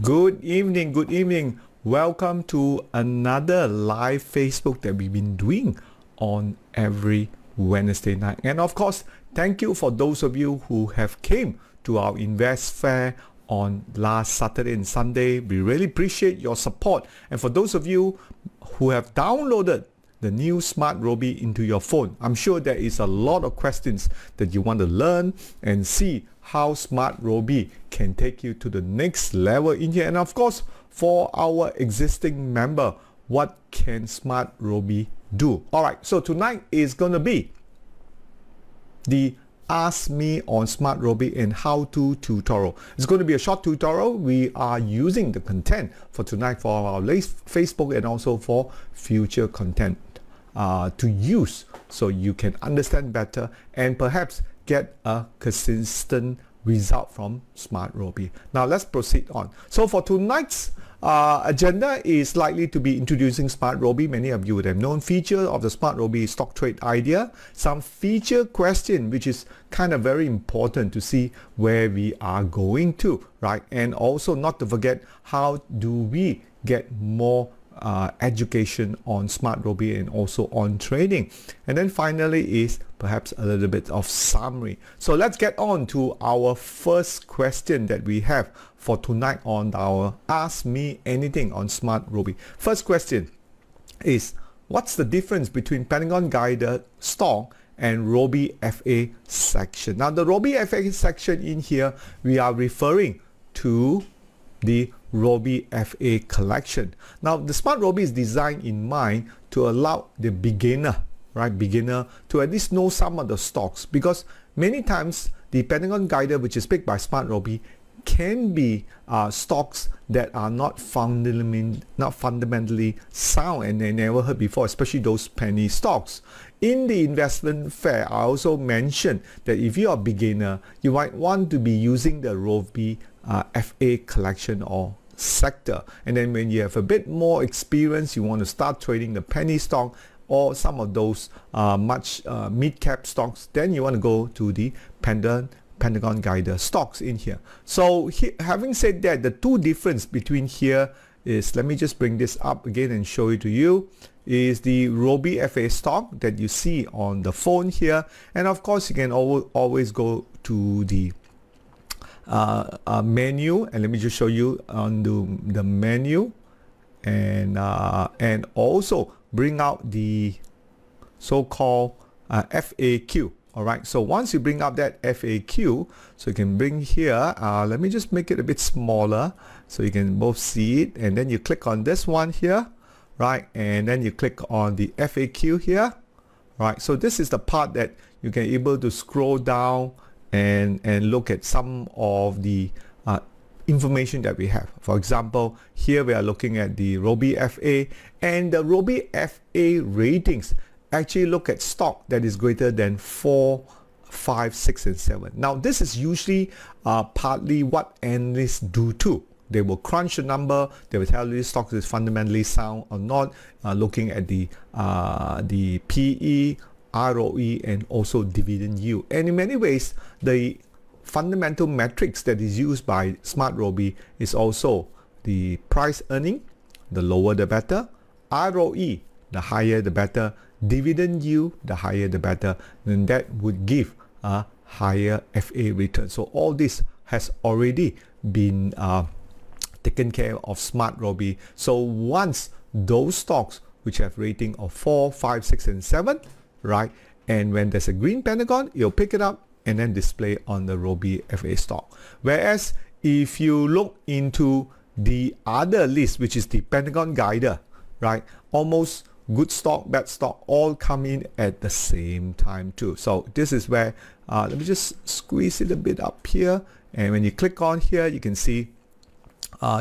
Good evening, good evening. Welcome to another live Facebook that we've been doing on every Wednesday night. And of course, thank you for those of you who have came to our Invest Fair on last Saturday and Sunday. We really appreciate your support. And for those of you who have downloaded the new SmartRobie into your phone, I'm sure there is a lot of questions that you want to learn and see how SmartRobie can take you to the next level in here. And of course, for our existing member, what can SmartRobie do? Alright, so tonight is going to be the Ask Me on SmartRobie and How To tutorial. It's going to be a short tutorial. We are using the content for tonight for our Facebook and also for future content to use so you can understand better and perhaps get a consistent result from SmartRobie. Now let's proceed on. So for tonight's agenda is likely to be introducing SmartRobie. Many of you would have known feature of the SmartRobie stock trade idea, some feature question which is kind of very important to see where we are going to, right? And also not to forget, how do we get more education on SmartRobie and also on trading. And then finally is perhaps a little bit of summary. So let's get on to our first question that we have for tonight on our Ask Me Anything on SmartRobie. First question is, what's the difference between Pentagon guided stock and RobiFa section? Now the RobiFa section in here, we are referring to the RobiFa collection. Now the SmartRobie is designed in mind to allow the beginner to at least know some of the stocks, because many times the Pentagon guide, which is picked by SmartRobie, can be stocks that are not fundamentally sound and they never heard before, especially those penny stocks. In the investment fair, I also mentioned that if you are a beginner, you might want to be using the RobiFa collection or sector. And then when you have a bit more experience, you want to start trading the penny stock or some of those much mid-cap stocks, then you want to go to the Pentagon guide stocks in here. So having said that, the two difference between here is, let me just bring this up again and show it to you, is the RobiFa stock that you see on the phone here. And of course, you can always go to the menu, and let me just show you on the menu, and also bring out the so-called FAQ. All right, so once you bring up that FAQ, so you can bring here, let me just make it a bit smaller so you can both see it, and then you click on this one here, right, and then you click on the FAQ here, right. So this is the part that you can able to scroll down and look at some of the information that we have. For example, here we are looking at the RobiFa, and the RobiFa ratings actually look at stock that is greater than 4, 5, 6, and 7. Now this is usually partly what analysts do too. They will crunch the number, they will tell you this stock is fundamentally sound or not, looking at the PE, ROE, and also dividend yield. And in many ways, the fundamental metrics that is used by SmartRobie is also the price earning, the lower the better, ROE, the higher the better, dividend yield, the higher the better, and that would give a higher FA return. So all this has already been taken care of SmartRobie. So once those stocks which have rating of 4, 5, 6, and 7, right, and when there's a green Pentagon, you'll pick it up and then display on the RobiFa stock. Whereas if you look into the other list, which is the Pentagon guide, right, almost good stock, bad stock all come in at the same time too. So this is where let me just squeeze it a bit up here, and when you click on here, you can see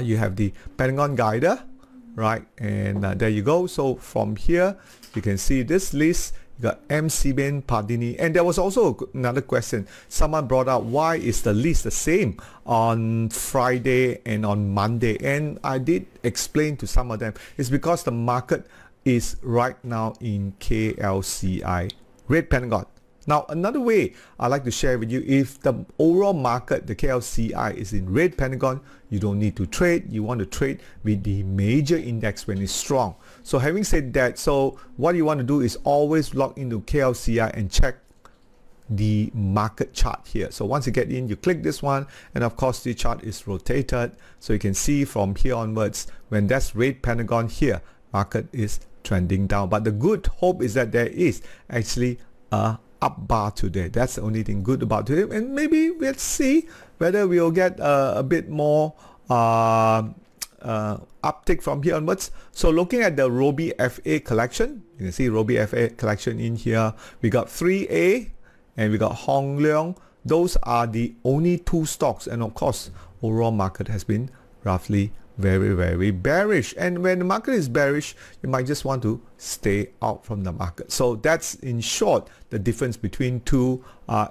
you have the Pentagon guide, right, and there you go. So from here you can see this list. You got MCBN, Pardini, and there was also another question. Someone brought up, why is the list the same on Friday and on Monday? And I did explain to some of them. It's because the market is right now in KLCI, Red Pentagon, Now, another way I like to share with you, if the overall market, the KLCI, is in red Pentagon, you don't need to trade. You want to trade with the major index when it's strong. So having said that, so what you want to do is always log into KLCI and check the market chart here. So once you get in, you click this one, and of course the chart is rotated, so you can see from here onwards, when that's red Pentagon here, market is trending down. But the good hope is that there is actually a up bar today. That's the only thing good about today, and maybe let's see whether we'll get a bit more uptick from here onwards. So looking at the RobiFa collection, you can see RobiFa collection in here. We got 3A and we got Hong Leong. Those are the only two stocks, and of course overall market has been roughly very bearish, and when the market is bearish, you might just want to stay out from the market. So that's in short the difference between two,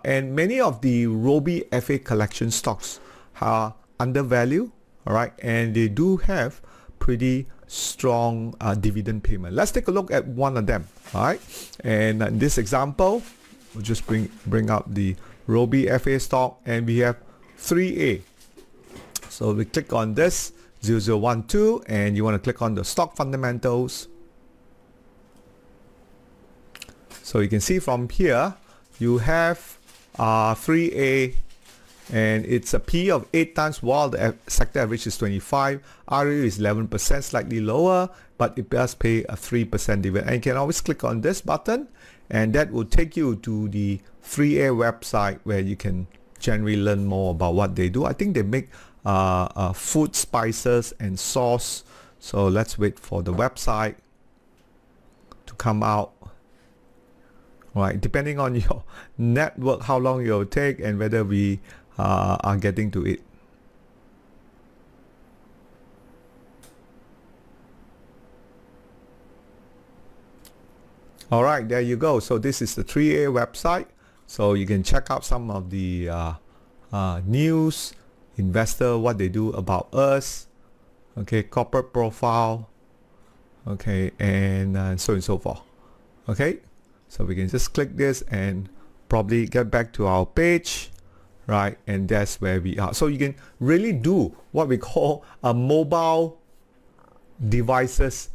and many of the RobiFa collection stocks are undervalued, all right, and they do have pretty strong dividend payment. Let's take a look at one of them, all right, and in this example we'll just bring up the RobiFa stock, and we have 3A. So we click on this 0012, and you want to click on the stock fundamentals. So you can see from here you have 3A, and it's a P of 8 times while the sector average is 25. ROE is 11%, slightly lower, but it does pay a 3% dividend. And you can always click on this button, and that will take you to the 3A website where you can generally learn more about what they do. I think they make food, spices and sauce. So let's wait for the website to come out. All right, depending on your network, how long it will take and whether we are getting to it. All right, there you go. So this is the 3A website. So you can check out some of the news, investor, what they do about us, okay, corporate profile, okay, and so on and so forth. Okay, so we can just click this and probably get back to our page, right? And that's where we are. So you can really do what we call a mobile devices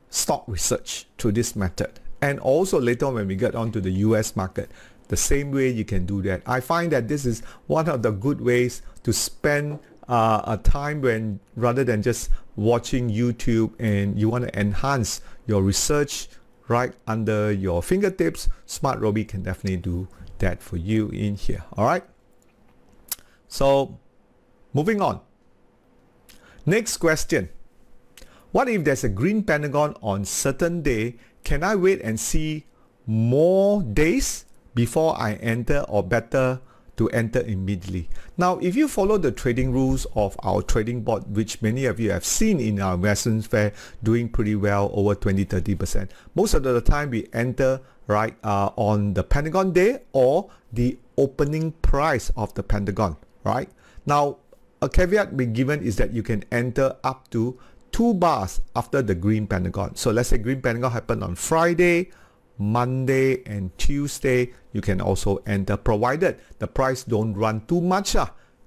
stock research through this method. And also later on when we get onto the US market, the same way you can do that. I find that this is one of the good ways to spend a time when, rather than just watching YouTube, and you want to enhance your research right under your fingertips. SmartRobie can definitely do that for you in here. All right. So moving on. Next question. What if there's a green Pentagon on certain day? Can I wait and see more days before I enter, or better to enter immediately? Now, if you follow the trading rules of our trading board, which many of you have seen in our investment fair doing pretty well, over 20-30%, most of the time we enter right on the Pentagon day or the opening price of the Pentagon, right? Now, a caveat being given is that you can enter up to 2 bars after the green Pentagon. So let's say green Pentagon happened on Friday, Monday and Tuesday. You can also enter, provided the price don't run too much.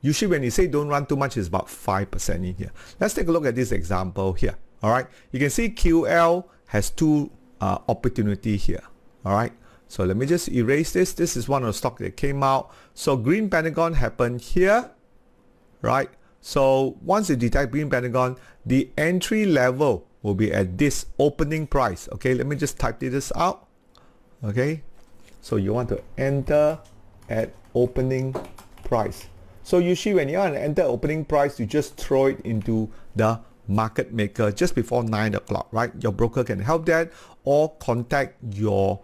Usually when you say don't run too much, it's about 5% in here. Let's take a look at this example here. All right, you can see QL has 2 opportunity here. All right, so let me just erase this. This is one of the stock that came out. So green Pentagon happened here, right? So once you detect green Pentagon, the entry level will be at this opening price. Okay, let me just type this out. Okay, so you want to enter at opening price. So usually when you want to enter opening price, you just throw it into the market maker just before 9 o'clock, right? Your broker can help that, or contact your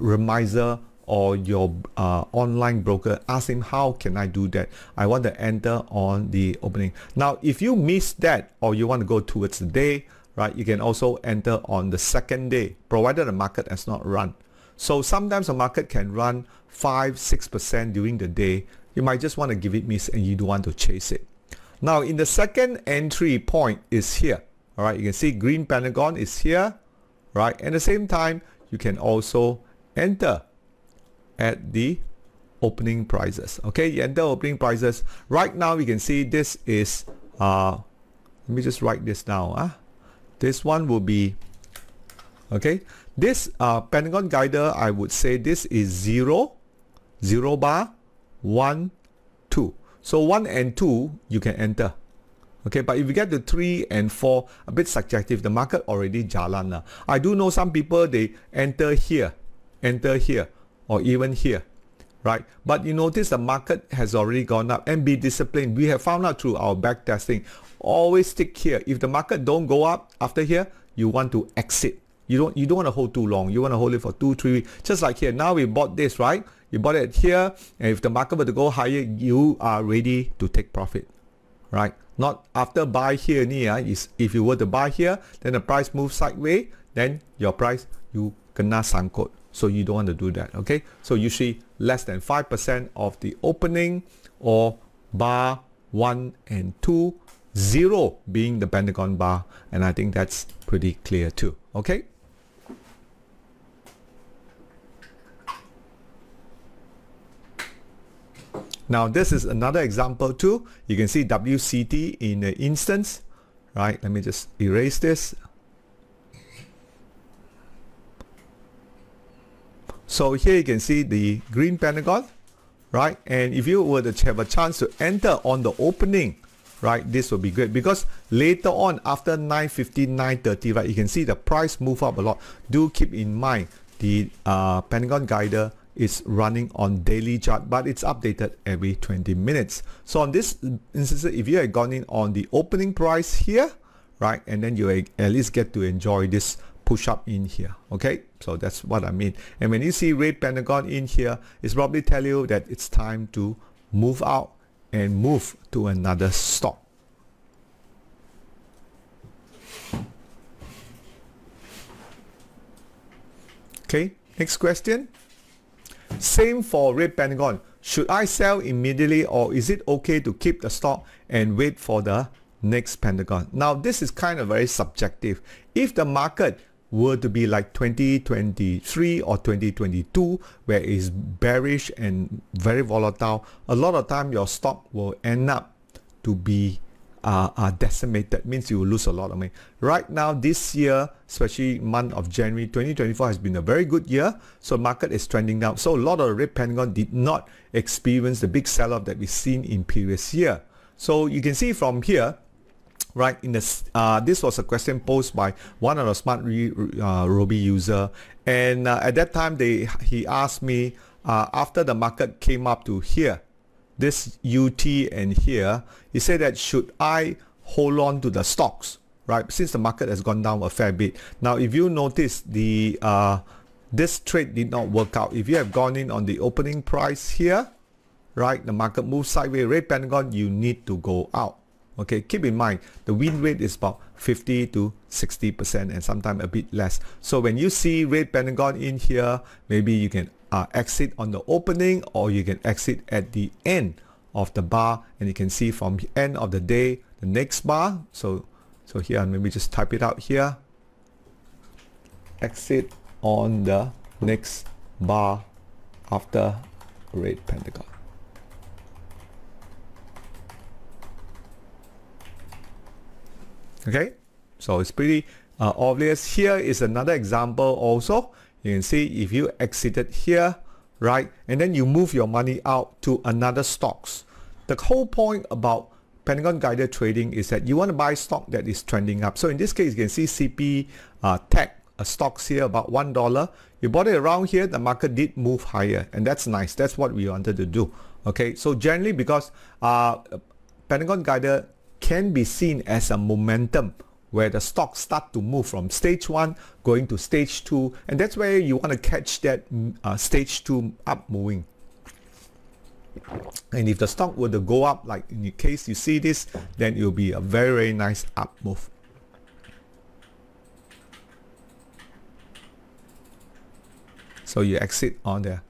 remiser or your online broker. Ask him, how can I do that? I want to enter on the opening. Now, if you miss that, or you want to go towards the day, right, you can also enter on the second day, provided the market has not run. So sometimes the market can run 5-6% during the day. You might just want to give it miss, and you don't want to chase it. Now, in the second entry point is here. All right, you can see green Pentagon is here, right? At the same time, you can also enter at the opening prices. Okay, you enter opening prices. Right now you can see this is let me just write this down. This one will be, okay, this Pentagon guider, I would say this is 0, 0 bar, 1, 2. So 1 and 2 you can enter. Okay, but if you get to 3 and 4, a bit subjective. The market already jalan. I do know some people, they enter here, or even here, right? But you notice the market has already gone up, and be disciplined. We have found out through our back testing, always stick here. If the market don't go up after here, you want to exit. You don't want to hold too long. You want to hold it for 2-3 weeks. Just like here, now we bought this, right? You bought it here, and if the market were to go higher, you are ready to take profit, right? Not after buy here, if you were to buy here, then the price moves sideways, then your price, you kena sangkut. So you don't want to do that, okay? So usually less than 5% of the opening, or bar 1 and 2, 0 being the Pentagon bar, and I think that's pretty clear too, okay? Now this is another example too. You can see WCT in the instance, right? Let me just erase this. So here you can see the green Pentagon, right? And if you were to have a chance to enter on the opening, right, this will be great, because later on after 9:50, 9:30, right, you can see the price move up a lot. Do keep in mind the Pentagon guider is running on daily chart, but it's updated every 20 minutes. So on this instance, if you had gone in on the opening price here, right, and then you at least get to enjoy this push up in here, okay? So that's what I mean. And when you see red Pentagon in here, it's probably tell you that it's time to move out and move to another stock. Okay, next question. Same for red Pentagon. Should I sell immediately, or is it okay to keep the stock and wait for the next Pentagon? Now this is kind of very subjective. If the market were to be like 2023 or 2022, where it's bearish and very volatile, a lot of time your stock will end up to be decimated, means you will lose a lot of money. Right now, this year, especially month of January 2024, has been a very good year, so market is trending down. So a lot of the red Pentagon did not experience the big sell-off that we've seen in previous year. So you can see from here, right, in this this was a question posed by one of the SmartRobie user, and at that time he asked me, after the market came up to here, this UT and here, he said that should I hold on to the stocks, right, since the market has gone down a fair bit. Now if you notice, the this trade did not work out. If you have gone in on the opening price here, right, the market moves sideways, red Pentagon, you need to go out. Okay, keep in mind the win rate is about 50 to 60% and sometimes a bit less. So when you see red Pentagon in here, maybe you can exit on the opening, or you can exit at the end of the bar, and you can see from the end of the day the next bar. So here, maybe just type it out here, exit on the next bar after red Pentagon. Okay, so it's pretty obvious. Here is another example also. You can see if you exited here, right, and then you move your money out to another stocks. The whole point about Pentagon guided trading is that you want to buy stock that is trending up. So in this case, you can see CP Tech stocks here about $1. You bought it around here, the market did move higher, and that's nice. That's what we wanted to do. Okay, so generally, because Pentagon guided can be seen as a momentum, where the stocks start to move from stage 1 going to stage 2, and that's where you want to catch that stage 2 up moving. And if the stock were to go up, like in the case you see this, then it will be a very, very nice up move. So you exit on there.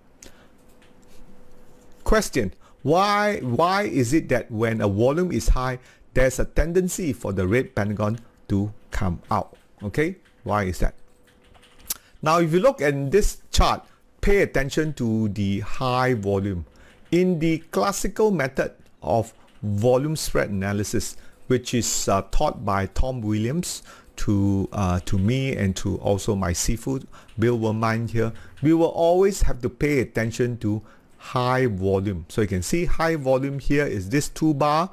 Question: why is it that when a volume is high, there's a tendency for the red Pentagon to come out? Okay, why is that? Now if you look at this chart, pay attention to the high volume. In the classical method of volume spread analysis, which is taught by Tom Williams to me and to also my seafood Bill Vermine here, we will always have to pay attention to high volume. So you can see high volume here is this 2 bar,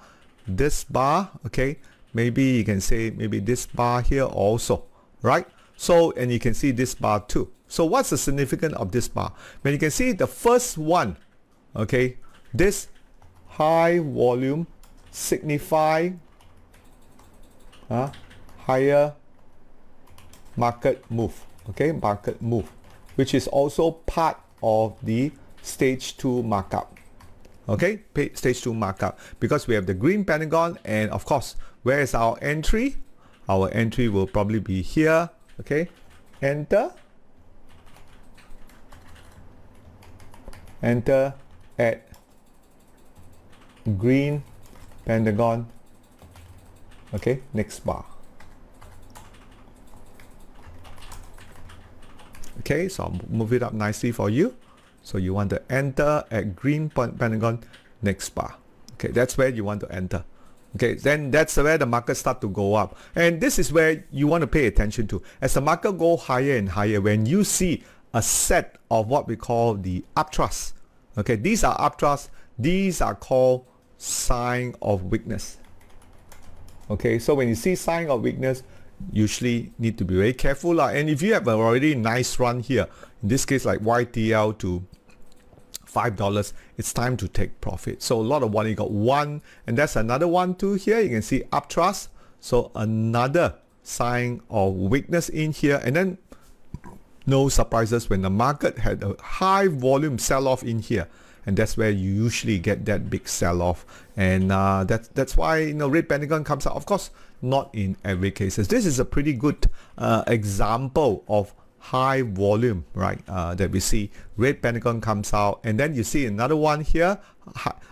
this bar, okay, maybe you can say maybe this bar here also, right? So, and you can see this bar too. So what's the significance of this bar? When you can see the first one, okay, this high volume signify higher market move, okay, market move, which is also part of the stage 2 markup, okay, stage 2 markup, because we have the green Pentagon, and of course, where is our entry? Our entry will probably be here, okay, enter at green Pentagon, okay, next bar. Okay, so I'll move it up nicely for you. So you want to enter at green Pentagon, next bar. Okay, that's where you want to enter. Okay, then that's where the market start to go up. And this is where you want to pay attention to. As the market go higher and higher, when you see a set of what we call the upthrust. Okay, these are upthrusts. These are called sign of weakness. Okay, so when you see sign of weakness, usually need to be very careful. And if you have a already nice run here, in this case like YTL to $5, it's time to take profit. So a lot of one, you got one, and that's another one too here. You can see upthrust. So another sign of weakness in here, and then no surprises when the market had a high volume sell-off in here, and that's where you usually get that big sell-off. And that's why, you know, red Pentagon comes out. Of course, not in every cases. This is a pretty good example of high volume, right, that we see. Red Pentagon comes out, and then you see another one here.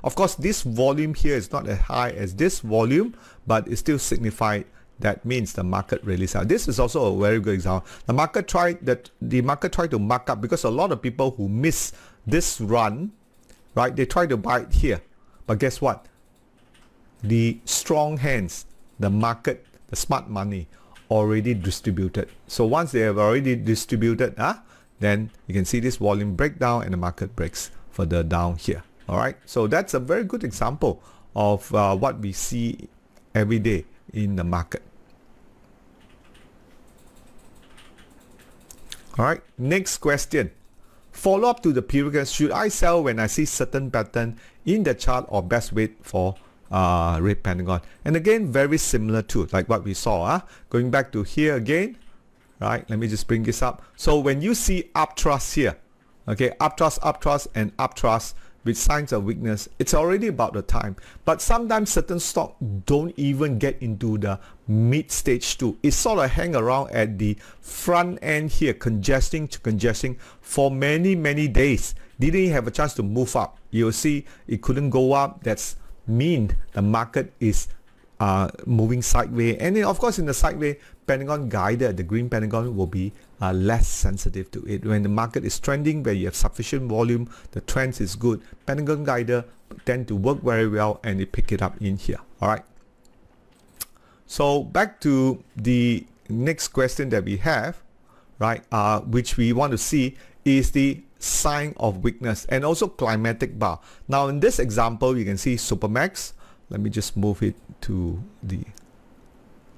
Of course, this volume here is not as high as this volume, but it still signifies that means the market really sell. This is also a very good example. The market tried to mark up, because a lot of people who miss this run, right, they try to buy it here, but guess what? The strong hands, the market, the smart money already distributed. So once they have already distributed, then you can see this volume breakdown and the market breaks further down here. All right, so that's a very good example of what we see every day in the market. All right, next question. Follow up to the previous, should I sell when I see certain pattern in the chart, or best wait for red Pentagon? And again, very similar to like what we saw. Going back to here again, right? Let me just bring this up. So when you see upthrust here, okay, upthrust and upthrust with signs of weakness, it's already about the time. But sometimes certain stock don't even get into the mid stage 2. It sort of hang around at the front end here, congesting for many days. Didn't have a chance to move up. You'll see it couldn't go up. That's mean the market is moving sideways. And then of course in the sideways, Pentagon guided, the green Pentagon will be less sensitive to it. When the market is trending, where you have sufficient volume, the trend is good, Pentagon guider tend to work very well, and they pick it up in here. All right, so back to the next question that we have, right, which we want to see is the sign of weakness and also climatic bar. Now in this example, you can see Supermax. Let me just move it to the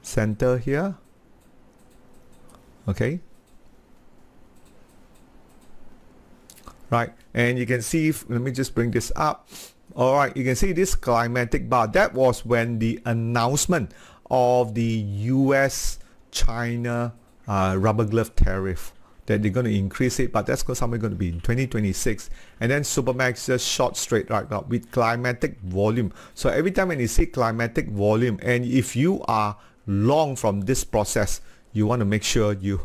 center here. Okay, right, and you can see, let me just bring this up. All right, you can see this climatic bar. That was when the announcement of the US China rubber glove tariff, that they're going to increase it, but that's somewhere going to be in 2026. And then Supermax just short straight right now with climatic volume. So every time when you see climatic volume, and if you are long from this process, you want to make sure you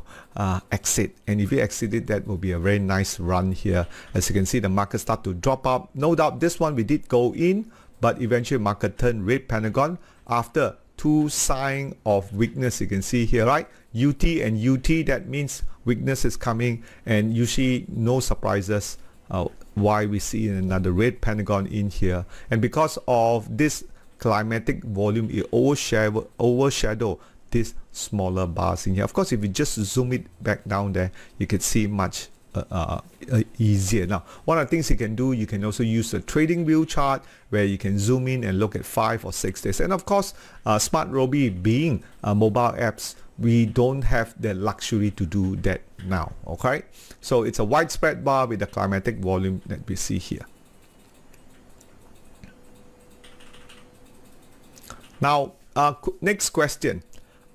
exit. And if you exit it, that will be a very nice run here. As you can see, the market start to drop up. No doubt this one we did go in, but eventually market turned red Pentagon after two sign of weakness you can see here, right? UT and UT, that means weakness is coming, and you see no surprises why we see another red Pentagon in here. And because of this climatic volume, it overshadow this smaller bars in here. Of course, if you just zoom it back down there, you can see much easier. Now, one of the things you can do, you can also use the trading view chart where you can zoom in and look at 5 or 6 days. And of course, SmartRobie being mobile apps, we don't have the luxury to do that now. Okay, so it's a widespread bar with the climatic volume that we see here. Now, next question.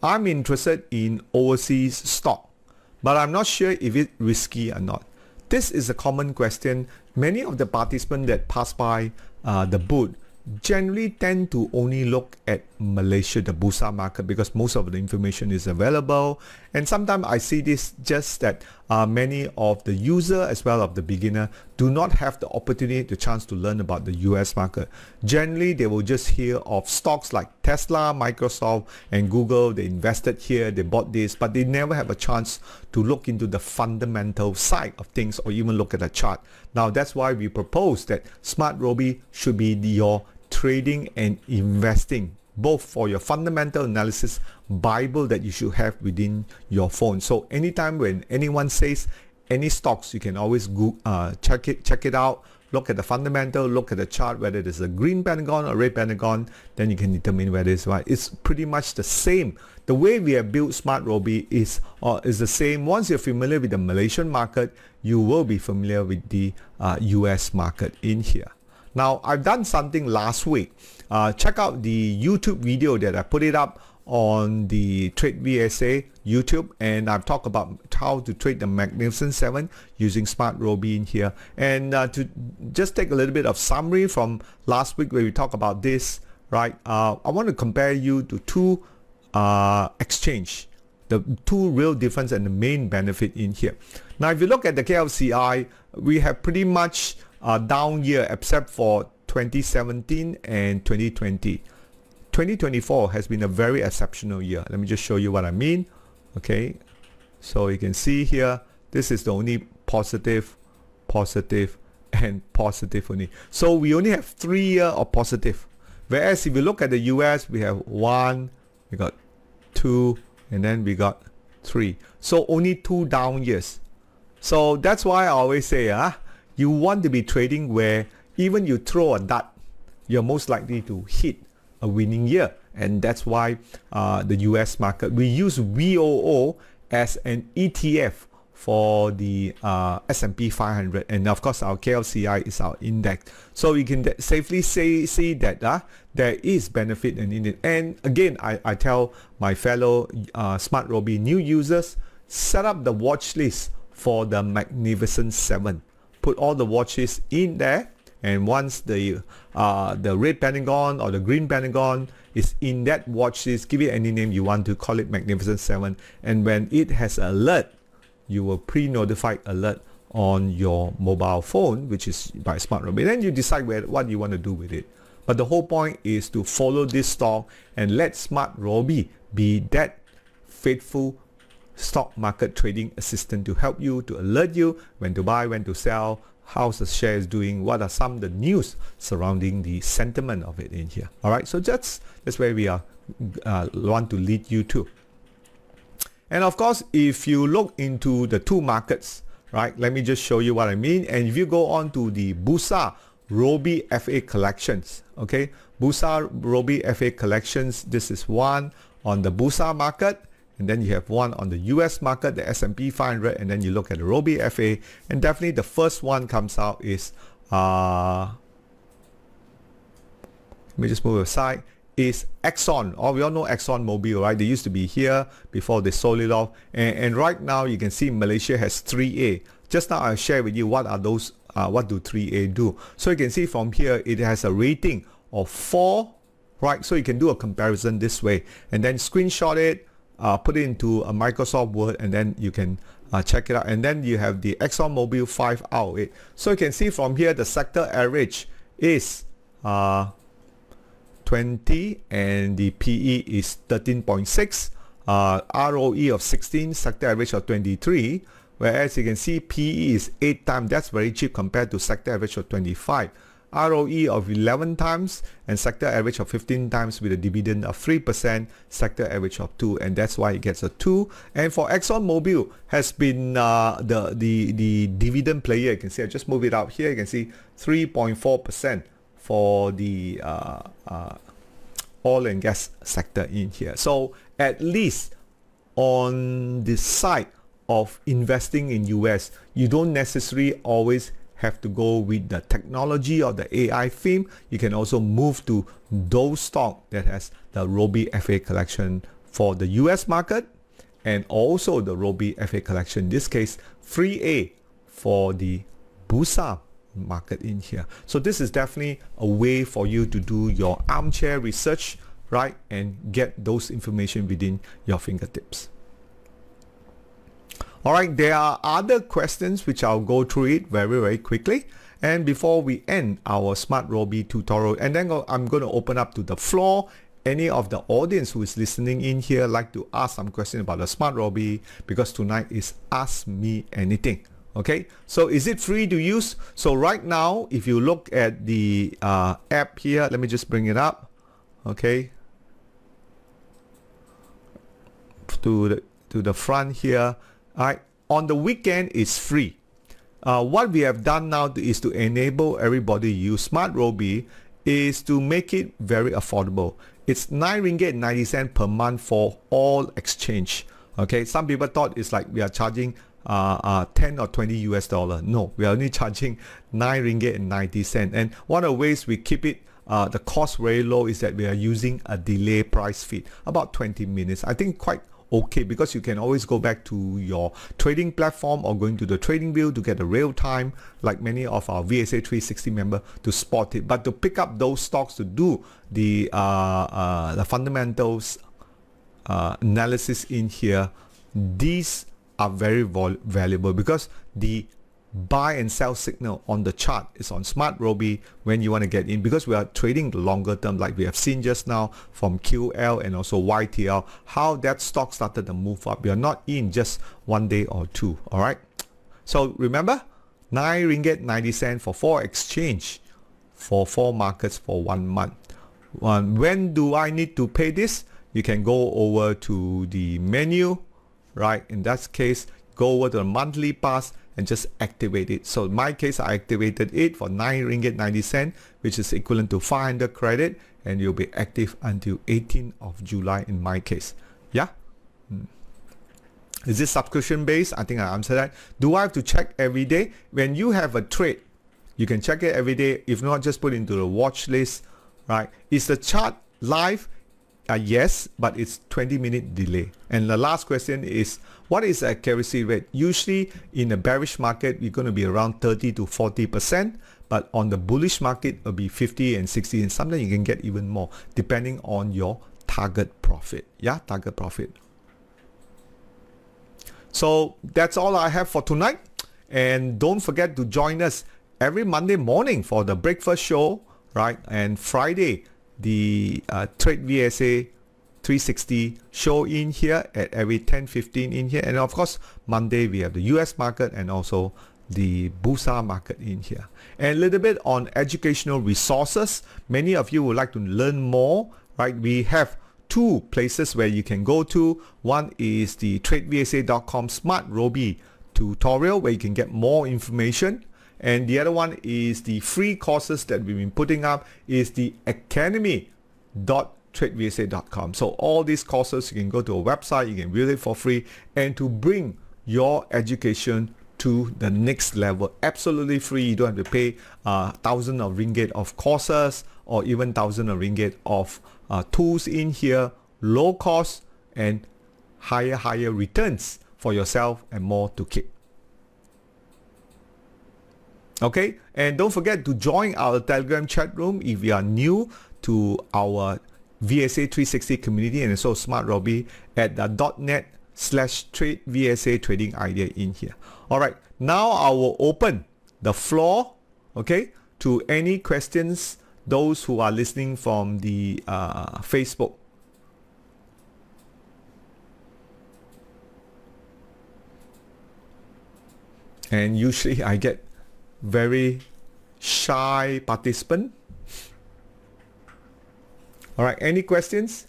I'm interested in overseas stock, but I'm not sure if it's risky or not. This is a common question. Many of the participants that pass by the booth generally tend to only look at Malaysia, the Bursa market, because most of the information is available. And sometimes I see this just that many of the user as well as the beginner do not have the opportunity, the chance to learn about the US market. Generally, they will just hear of stocks like Tesla, Microsoft, and Google. They invested here, they bought this, but they never have a chance to look into the fundamental side of things or even look at a chart. Now, that's why we propose that SmartRobie should be your trading and investing, both for your fundamental analysis Bible that you should have within your phone. So anytime when anyone says any stocks, you can always check it out, look at the fundamental, look at the chart, whether it is a green Pentagon or red Pentagon, then you can determine whether it's right. It's pretty much the same. The way we have built SmartRobie is the same. Once you're familiar with the Malaysian market, you will be familiar with the US market in here. Now, I've done something last week. Check out the YouTube video that I put it up on the Trade VSA YouTube, and I've talked about how to trade the Magnificent 7 using SmartRobie in here. And to just take a little bit of summary from last week where we talked about this, right? I want to compare you to two exchange, the two real difference and the main benefit in here. Now, if you look at the KLSE, we have pretty much down year except for 2017 and 2020. 2024 has been a very exceptional year. Let me just show you what I mean. Okay, so you can see here, this is the only positive, and positive only. So we only have 3 years of positive. Whereas if you look at the US, we have 1, we got 2, and then we got 3. So only 2 down years. So that's why I always say, you want to be trading where even you throw a dart, you're most likely to hit a winning year. And that's why the US market, we use VOO as an ETF for the S&P 500, and of course our KLSE is our index. So you can safely see that there is benefit in it. And again, I tell my fellow SmartRobie new users, set up the watch list for the Magnificent 7. Put all the watches in there, and once the red Pentagon or the green Pentagon is in that watch list, give it any name you want to, call it Magnificent 7, and when it has an alert, you will pre-notified alert on your mobile phone, which is by SmartRobie. Then you decide what you want to do with it. But the whole point is to follow this stock and let SmartRobie be that faithful stock market trading assistant to help you, to alert you when to buy, when to sell, how's the shares doing, what are some of the news surrounding the sentiment of it in here. All right, so that's where we are want to lead you to. And of course, if you look into the two markets, right, let me just show you what I mean. And if you go on to the Bursa RobiFa collections, okay, Bursa RobiFa collections, this is one on the Bursa market, and then you have one on the US market, the S&P 500, and then you look at the RobiFa, and definitely the first one comes out is let me just move aside, is Exxon. We all know Exxon Mobil, right? They used to be here before they sold it off, and right now you can see Malaysia has 3A. Just now I shared with you what are those, what do 3A do. So you can see from here it has a rating of 4, right? So you can do a comparison this way, and then screenshot it, put it into a Microsoft Word, and then you can check it out. And then you have the Exxon Mobil 5 out of it. So you can see from here the sector average is 12 20, and the PE is 13.6, ROE of 16, sector average of 23, whereas you can see PE is 8 times. That's very cheap compared to sector average of 25. ROE of 11 times and sector average of 15 times with a dividend of 3%, sector average of 2, and that's why it gets a 2. And for ExxonMobil has been the dividend player. You can see I just move it out here. You can see 3.4% for the oil and gas sector in here. So at least on the side of investing in US, you don't necessarily always have to go with the technology or the AI theme. You can also move to those stocks that has the RobiFa collection for the US market, and also the RobiFa collection, in this case 3A for the Bursa market in here. So this is definitely a way for you to do your armchair research, right, and get those information within your fingertips. Alright, there are other questions which I'll go through it very quickly, and before we end our SmartRobie tutorial, and then I'm going to open up to the floor. Any of the audience who is listening in here like to ask some question about the SmartRobie, because tonight is Ask Me Anything. Okay, so is it free to use? So right now, if you look at the app here, let me just bring it up. Okay, to the front here. Alright, on the weekend it's free. What we have done now is to enable everybody to use SmartRobie is to make it very affordable. It's 9 ringgit 90 cents per month for all exchange. Okay, some people thought it's like we are charging 10 or 20 US dollar. No, we are only charging 9 ringgit and 90 cents. And one of the ways we keep it the cost very low is that we are using a delay price feed, about 20 minutes. I think quite okay, because you can always go back to your trading platform or going to the trading view to get a real time, like many of our VSA 360 member, to spot it. But to pick up those stocks to do the fundamentals analysis in here, these are very valuable, because the buy and sell signal on the chart is on SmartRobie when you want to get in, because we are trading the longer term, like we have seen just now from QL and also YTL, how that stock started to move up. We are not in just one day or two. All right, so remember, 9 ringgit 90 cents for 4 exchange for 4 markets for 1 month. When do I need to pay this? You can go over to the menu, right? In that case, go over to the monthly pass and just activate it. So in my case, I activated it for 9 ringgit 90 cents, which is equivalent to 500 credit, and you'll be active until 18th of July in my case. Yeah. Is this subscription based? I think I answered that. Do I have to check every day? When you have a trade, you can check it every day. If not, just put it into the watch list, right? Is the chart live? Yes, but it's 20-minute delay. And the last question is, what is the accuracy rate? Usually in a bearish market, you're going to be around 30 to 40%, but on the bullish market, it'll be 50 and 60, and sometimes you can get even more depending on your target profit. Yeah, target profit. So that's all I have for tonight. And don't forget to join us every Monday morning for the breakfast show, right? And Friday, the Trade VSA 360 show in here at every 10:15 in here, and of course Monday we have the US market and also the Bursa market in here. And a little bit on educational resources. Many of you would like to learn more, right? We have 2 places where you can go to. One is the tradevsa.com SmartRobie tutorial, where you can get more information. And the other one is the free courses that we've been putting up, is the academy.tradevsa.com. So all these courses, you can go to a website, you can view it for free, and to bring your education to the next level, absolutely free. You don't have to pay thousands of ringgit of courses, or even thousands of ringgit of tools in here. Low cost and higher returns for yourself, and more to keep. Okay, and don't forget to join our Telegram chat room if you are new to our VSA 360 community, and also SmartRobie at the .net/trade trading idea in here. All right, now I will open the floor, okay, to any questions those who are listening from the Facebook. And usually I get very shy participant. All right, any questions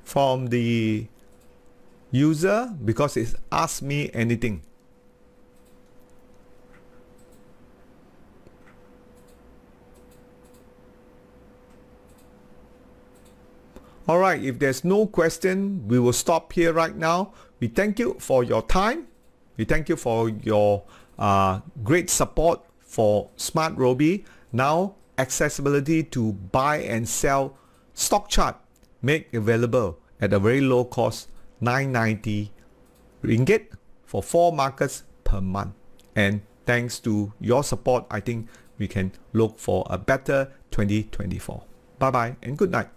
from the user, because it's asked me anything? All right, if there's no question, we will stop here right now. We thank you for your time. We thank you for your great support for SmartRobie. Now, accessibility to buy and sell stock chart made available at a very low cost, 990 ringgit for 4 markets per month. And thanks to your support, I think we can look for a better 2024. Bye bye and good night.